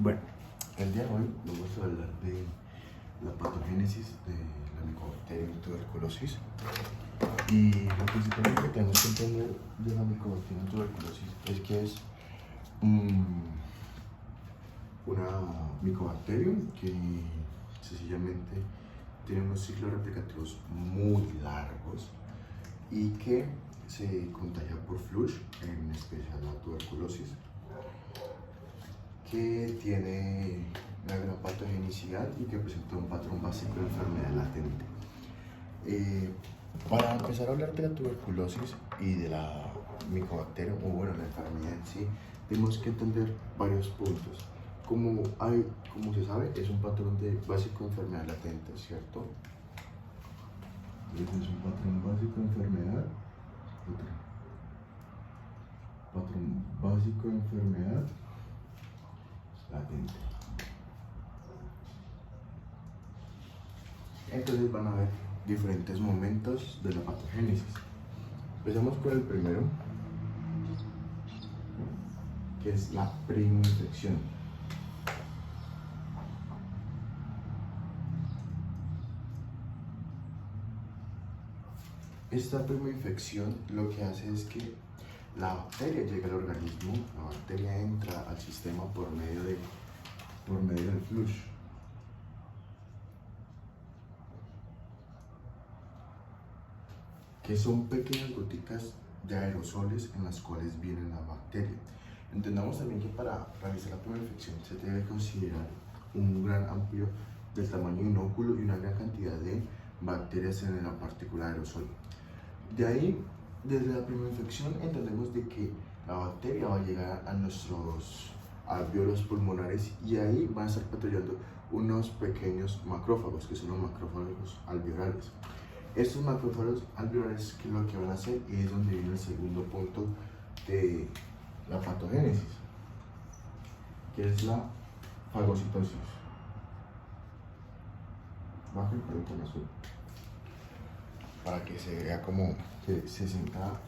Bueno, el día de hoy vamos a hablar de la patogénesis de la Mycobacterium tuberculosis. Y lo principal que tenemos que entender de la Mycobacterium tuberculosis es que es una Mycobacterium que sencillamente tiene unos ciclos replicativos muy largos y que se contagia por flush, en especial la tuberculosis, que tiene una gran patogenicidad y que presenta un patrón básico de enfermedad latente. Para empezar a hablar de la tuberculosis y de la Mycobacterium, o bueno, la enfermedad en sí, tenemos que entender varios puntos. Como se sabe, es un patrón básico de enfermedad latente, ¿cierto? Entonces es un patrón básico de enfermedad. Patrón básico de enfermedad latente. Entonces van a haber diferentes momentos de la patogénesis. Empezamos con el primero, que es la primoinfección. Esta primoinfección lo que hace es que la bacteria llega al organismo, la bacteria entra al sistema por medio del flush. Que son pequeñas goticas de aerosoles en las cuales viene la bacteria. Entendamos también que para realizar la primoinfección se debe considerar un gran amplio del tamaño de un óculo y una gran cantidad de bacterias en la partícula aerosol. De ahí, desde la primoinfección entendemos de que la bacteria va a llegar a nuestros alvéolos pulmonares y ahí van a estar patrullando unos pequeños macrófagos, que son los macrófagos alveolares. Estos macrófagos alveolares, ¿qué es lo que van a hacer? Y es donde viene el segundo punto de la patogénesis, que es la fagocitosis. Bajo el producto en azul, para que se vea como que se sienta,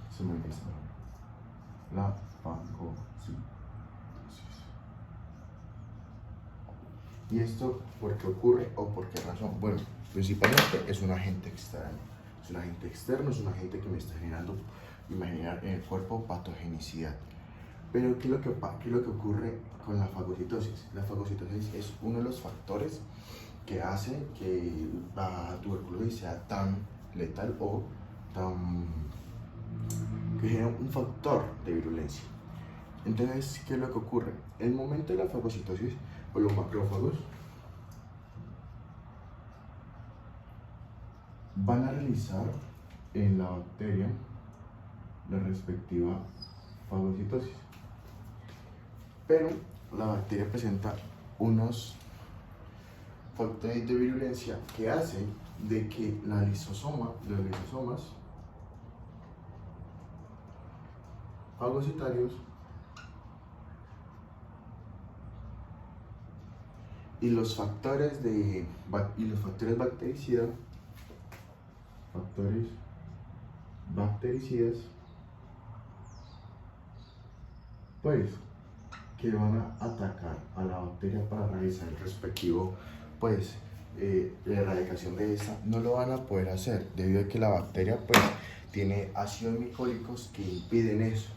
se manifiesta la fagocitosis. ¿Y esto por qué ocurre o por qué razón? Bueno, principalmente es un agente externo. Es un agente externo, es un agente que me está generando, imaginar en el cuerpo patogenicidad. Pero ¿qué es lo que ocurre con la fagocitosis? La fagocitosis es uno de los factores que hace que la tuberculosis sea tan letal o que genera un factor de virulencia. Entonces, ¿qué es lo que ocurre? En el momento de la fagocitosis, pues los macrófagos van a realizar en la bacteria la respectiva fagocitosis. Pero la bacteria presenta unos factores de virulencia que hacen de que los lisosomas fagocitarios y los factores bactericidas, pues que van a atacar a la bacteria para realizar el respectivo, pues la erradicación de esta, no lo van a poder hacer debido a que la bacteria pues tiene ácidos micólicos que impiden eso,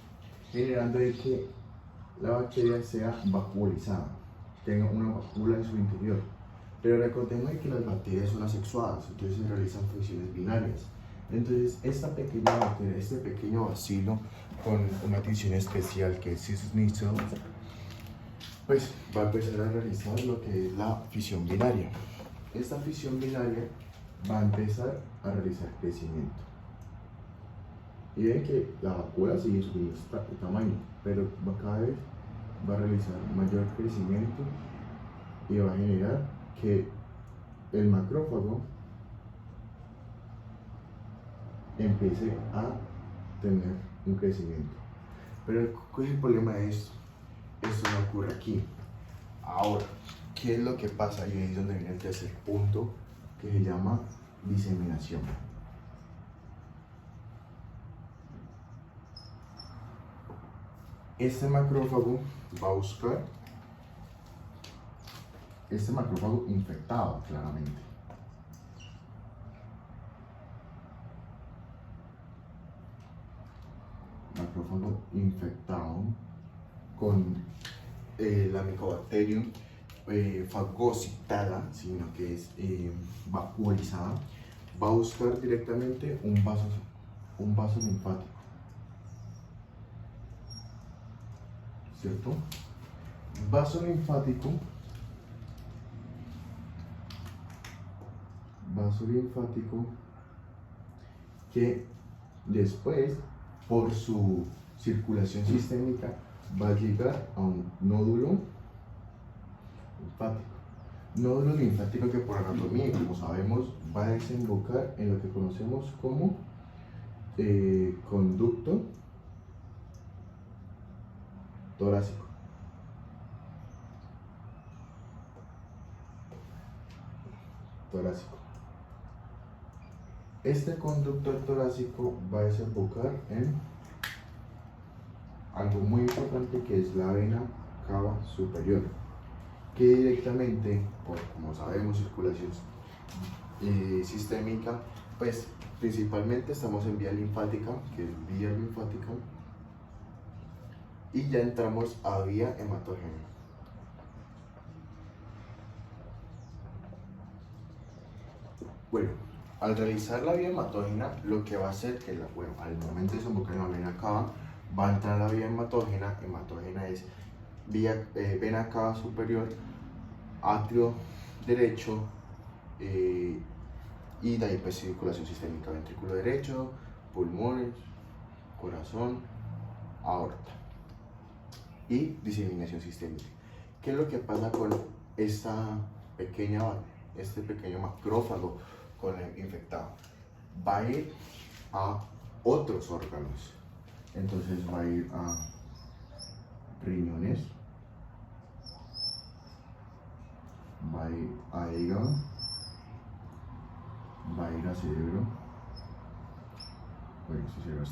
generando de que la bacteria sea vacuolizada, tenga una vacúola en su interior. Pero recordemos que las bacterias son asexuadas, entonces se realizan funciones binarias. Entonces esta pequeña bacteria, este pequeño bacilo con una adición especial que es Cisneros, pues va a empezar a realizar lo que es la fisión binaria. Esta fisión binaria va a empezar a realizar crecimiento. Y ven que la vacuna sigue subiendo de tamaño, pero cada vez va a realizar mayor crecimiento y va a generar que el macrófago empiece a tener un crecimiento. Pero ¿cuál es el problema de esto? Esto no ocurre aquí. Ahora, ¿qué es lo que pasa? Y ahí es donde viene el tercer punto, que se llama diseminación. Este macrófago va a buscar este macrófago infectado, claramente. Macrófago infectado con la Mycobacterium fagocitada, sino que es vaporizada, va a buscar directamente un vaso linfático, ¿cierto? Vaso linfático que después, por su circulación sistémica, va a llegar a un nódulo linfático. Nódulo linfático que por anatomía, como sabemos, va a desembocar en lo que conocemos como conducto torácico. Este conducto torácico va a desembocar en algo muy importante, que es la vena cava superior, que directamente, por como sabemos, circulación sistémica, pues principalmente estamos en vía linfática, que es vía linfática, y ya entramos a vía hematógena. Bueno, al realizar la vía hematógena, lo que va a hacer que, al momento de desembocar en la vena cava, va a entrar a la vía hematógena. Hematógena es vena cava superior, atrio derecho, y de ahí pues circulación sistémica, ventrículo derecho, pulmones, corazón, aorta y diseminación sistémica. ¿Qué es lo que pasa con este pequeño macrófago con el infectado? Va a ir a otros órganos. Entonces va a ir a riñones, va a ir a hígado, va a ir a cerebro. Bueno, su cerebro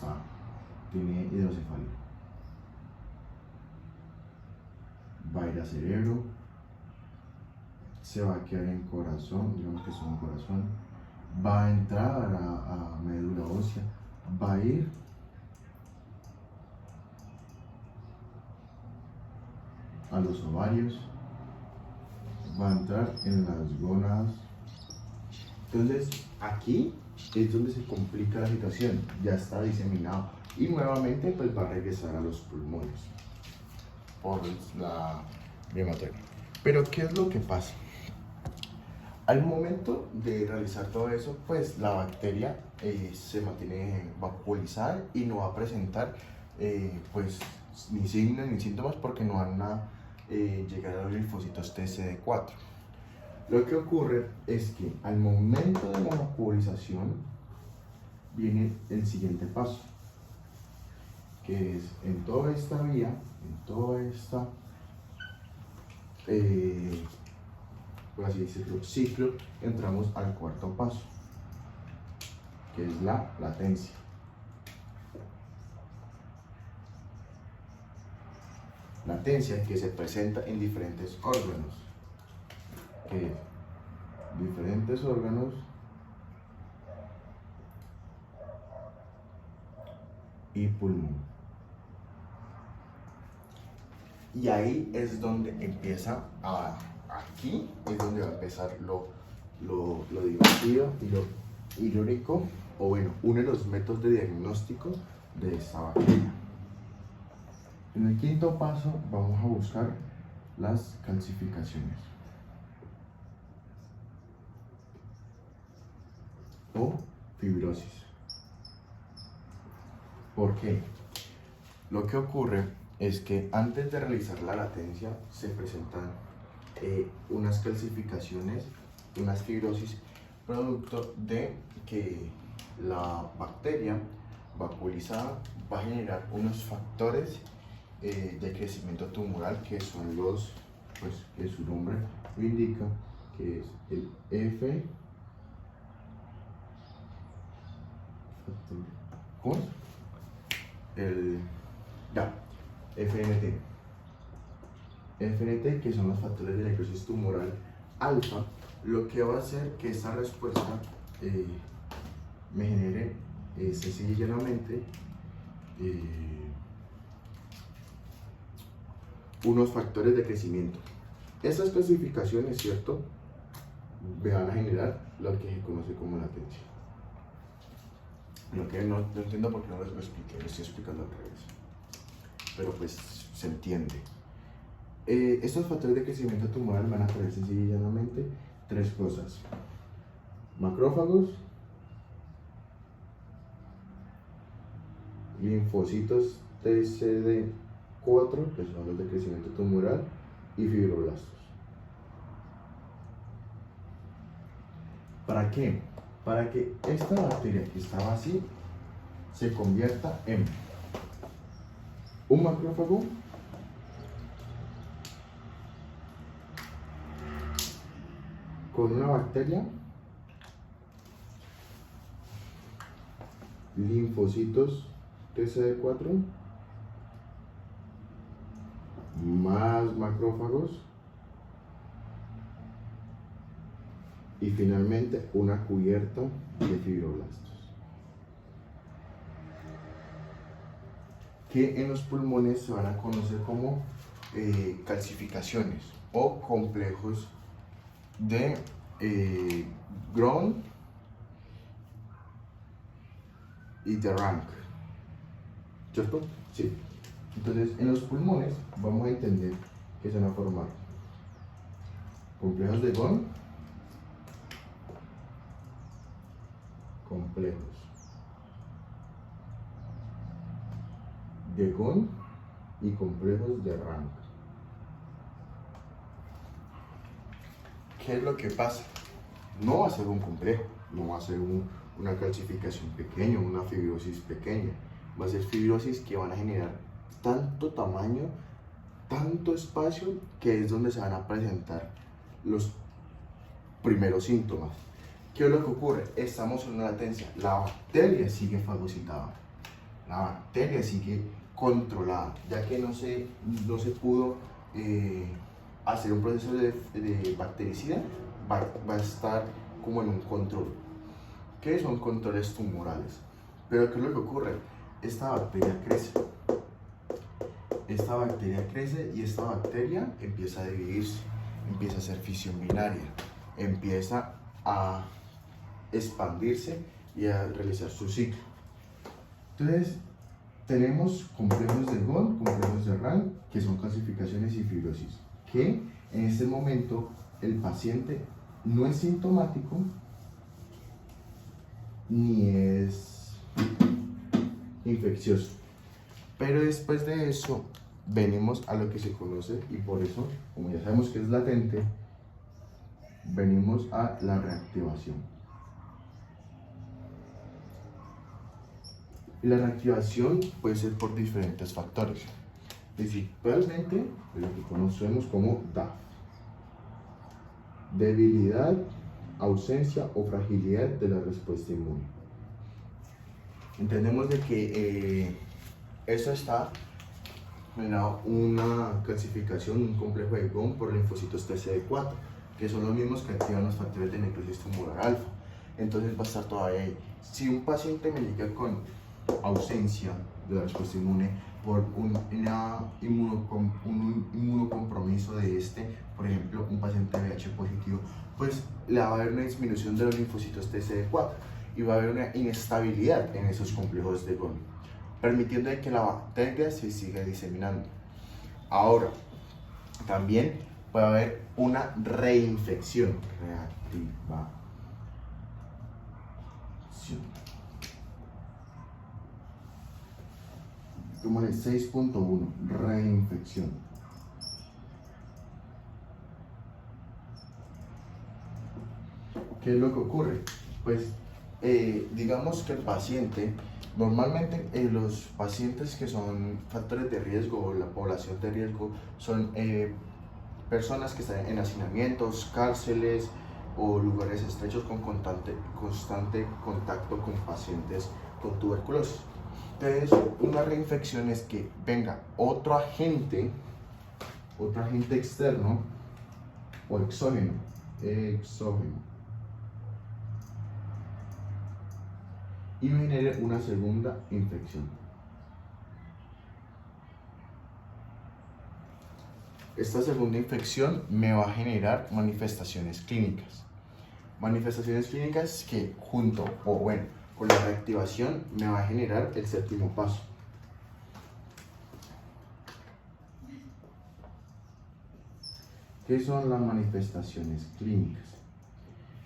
tiene hidrocefalia. Va a ir a cerebro, se va a quedar en corazón, digamos que es un corazón, va a entrar a médula ósea, va a ir a los ovarios, va a entrar en las gónadas. Entonces aquí es donde se complica la situación, ya está diseminado y nuevamente pues va a regresar a los pulmones por la hematógena. Pero ¿qué es lo que pasa? Al momento de realizar todo eso, pues la bacteria se mantiene vaporizada y no va a presentar pues ni signos ni síntomas, porque no van a llegar a los linfocitos TCD4. Lo que ocurre es que al momento de la vaporización viene el siguiente paso, que es en toda esta vía, en toda esta por así decirlo, ciclo, entramos al cuarto paso, que es la latencia. Latencia que se presenta en diferentes órganos, y pulmón. Y ahí es donde empieza aquí es donde va a empezar lo divertido y lo único, o bueno, uno de los métodos de diagnóstico de esta bacteria. En el quinto paso vamos a buscar las calcificaciones o fibrosis. ¿Por qué? Lo que ocurre es que antes de realizar la latencia se presentan unas calcificaciones, unas fibrosis, producto de que la bacteria vaporizada va a generar unos factores de crecimiento tumoral, que son los, pues que su nombre lo indica, que es el F, ¿cómo es? FNT. FNT, que son los factores de necrosis tumoral alfa, lo que va a hacer que esta respuesta me genere sencilla y llanamente unos factores de crecimiento. Estas especificaciones, ¿cierto?, me van a generar lo que se conoce como latencia. Lo que no entiendo porque no les lo expliqué, lo estoy explicando al revés. Pero pues se entiende. Estos factores de crecimiento tumoral van a traer sencilla y llanamente tres cosas: macrófagos, linfocitos TCD4, que son los de crecimiento tumoral, y fibroblastos. ¿Para qué? Para que esta bacteria que estaba así se convierta en un macrófago con una bacteria, linfocitos TCD4, más macrófagos y finalmente una cubierta de fibroblastos, que en los pulmones se van a conocer como calcificaciones o complejos de Grön y de Rank, ¿cierto? Sí. Entonces, en los pulmones vamos a entender que se van a formar complejos de Grön, complejos de Grön y complejos de Rank. ¿Qué es lo que pasa? No va a ser un complejo, no va a ser una calcificación pequeña, una fibrosis pequeña. Va a ser fibrosis que van a generar tanto tamaño, tanto espacio, que es donde se van a presentar los primeros síntomas. ¿Qué es lo que ocurre? Estamos en una latencia. La bacteria sigue fagocitada. La bacteria sigue controlada, ya que no se pudo hacer un proceso de bactericida, va a estar como en un control. ¿Qué son controles tumorales? Pero ¿qué es lo que ocurre? Esta bacteria crece. Esta bacteria crece y esta bacteria empieza a dividirse, empieza a hacer fisión binaria, empieza a expandirse y a realizar su ciclo. Entonces, tenemos complejos de Grön, complejos de Rank, que son calcificaciones y fibrosis, que en este momento el paciente no es sintomático ni es infeccioso. Pero después de eso venimos a lo que se conoce, y por eso, como ya sabemos que es latente, venimos a la reactivación. Y la reactivación puede ser por diferentes factores, principalmente lo que conocemos como DAF: debilidad, ausencia o fragilidad de la respuesta inmune. Entendemos de que eso está generado una calcificación, un complejo de Grön por linfocitos TCD4, que son los mismos que activan los factores de necrosis tumoral alfa. Entonces va a estar todavía ahí. Si un paciente me llega con ausencia de la respuesta inmune por un inmunocompromiso de por ejemplo, un paciente VIH positivo, pues le va a haber una disminución de los linfocitos TCD4 y va a haber una inestabilidad en esos complejos de Grön, permitiendo que la bacteria se siga diseminando. Ahora, también puede haber una reinfección, reactivación. Como el 6.1, reinfección. ¿Qué es lo que ocurre? Pues digamos que el paciente, normalmente los pacientes que son factores de riesgo o la población de riesgo son personas que están en hacinamientos, cárceles o lugares estrechos con constante contacto con pacientes con tuberculosis. Entonces, una reinfección es que venga otro agente externo o exógeno, y me genere una segunda infección. Esta segunda infección me va a generar manifestaciones clínicas. Manifestaciones clínicas que junto, o bueno, con la reactivación me va a generar el séptimo paso. ¿Qué son las manifestaciones clínicas?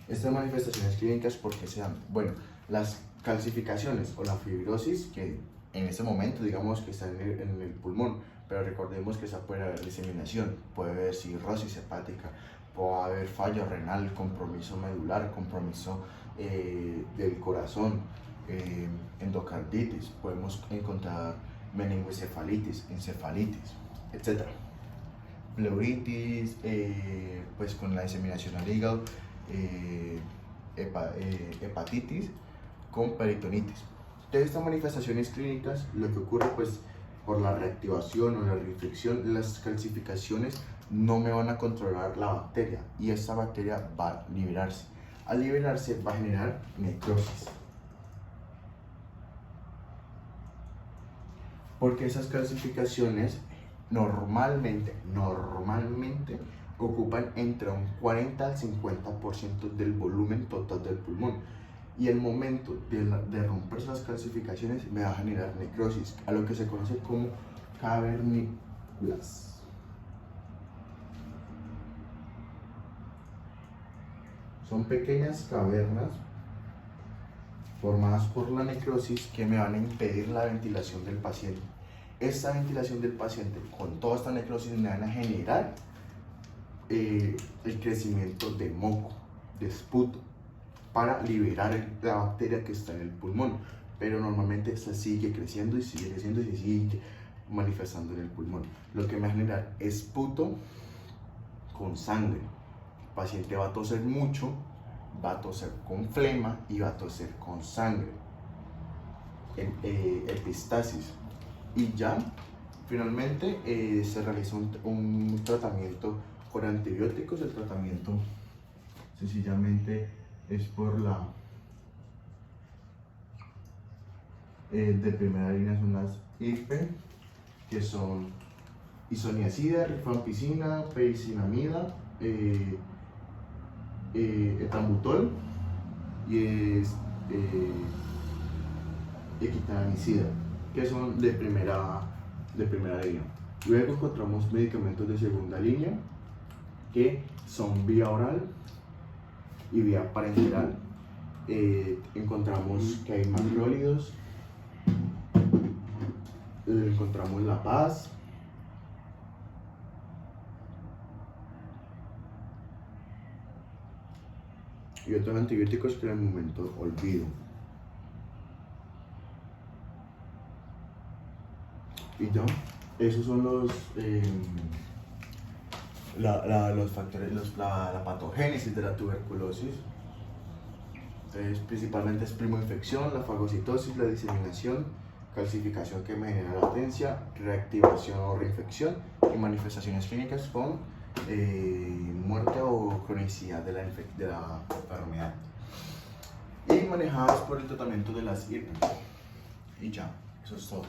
Estas manifestaciones clínicas, ¿por qué se dan? Bueno, las calcificaciones o la fibrosis, que en este momento digamos que está en el pulmón, pero recordemos que esa puede haber diseminación, puede haber cirrosis hepática, puede haber fallo renal, compromiso medular, compromiso del corazón, endocarditis, podemos encontrar meningoencefalitis, encefalitis, etc. Pleuritis, pues con la diseminación al hígado, hepatitis con peritonitis. Entonces, estas manifestaciones clínicas, lo que ocurre pues por la reactivación o la reinfección, las calcificaciones no me van a controlar la bacteria y esta bacteria va a liberarse. Al liberarse va a generar necrosis. Porque esas calcificaciones normalmente ocupan entre un 40 al 50% del volumen total del pulmón. Y el momento de romper esas calcificaciones me va a generar necrosis, a lo que se conoce como cavernículas. Son pequeñas cavernas formadas por la necrosis que me van a impedir la ventilación del paciente. Esta ventilación del paciente con toda esta necrosis me van a generar el crecimiento de moco, de esputo, para liberar la bacteria que está en el pulmón, pero normalmente esta sigue creciendo y sigue creciendo y se sigue manifestando en el pulmón, lo que me va a generar esputo con sangre. El paciente va a toser mucho, va a toser con flema y va a toser con sangre, epistasis. Y ya, finalmente se realiza un tratamiento con antibióticos. El tratamiento sencillamente es por la de primera línea son las IFE, que son isoniazida, rifampicina, pericinamida, etambutol y equitamicida, que son de primera línea. Luego encontramos medicamentos de segunda línea, que son vía oral y vía parenteral. Encontramos que hay macrólidos, encontramos la paz, y otros antibióticos que en el momento olvido. Y ya, esos son los factores, la patogénesis de la tuberculosis. Entonces, principalmente es primoinfección, la fagocitosis, la diseminación, calcificación que me genera latencia, reactivación o reinfección, y manifestaciones clínicas con muerte o cronicidad de la enfermedad, y manejadas por el tratamiento de las IRNA. Y ya, eso es todo.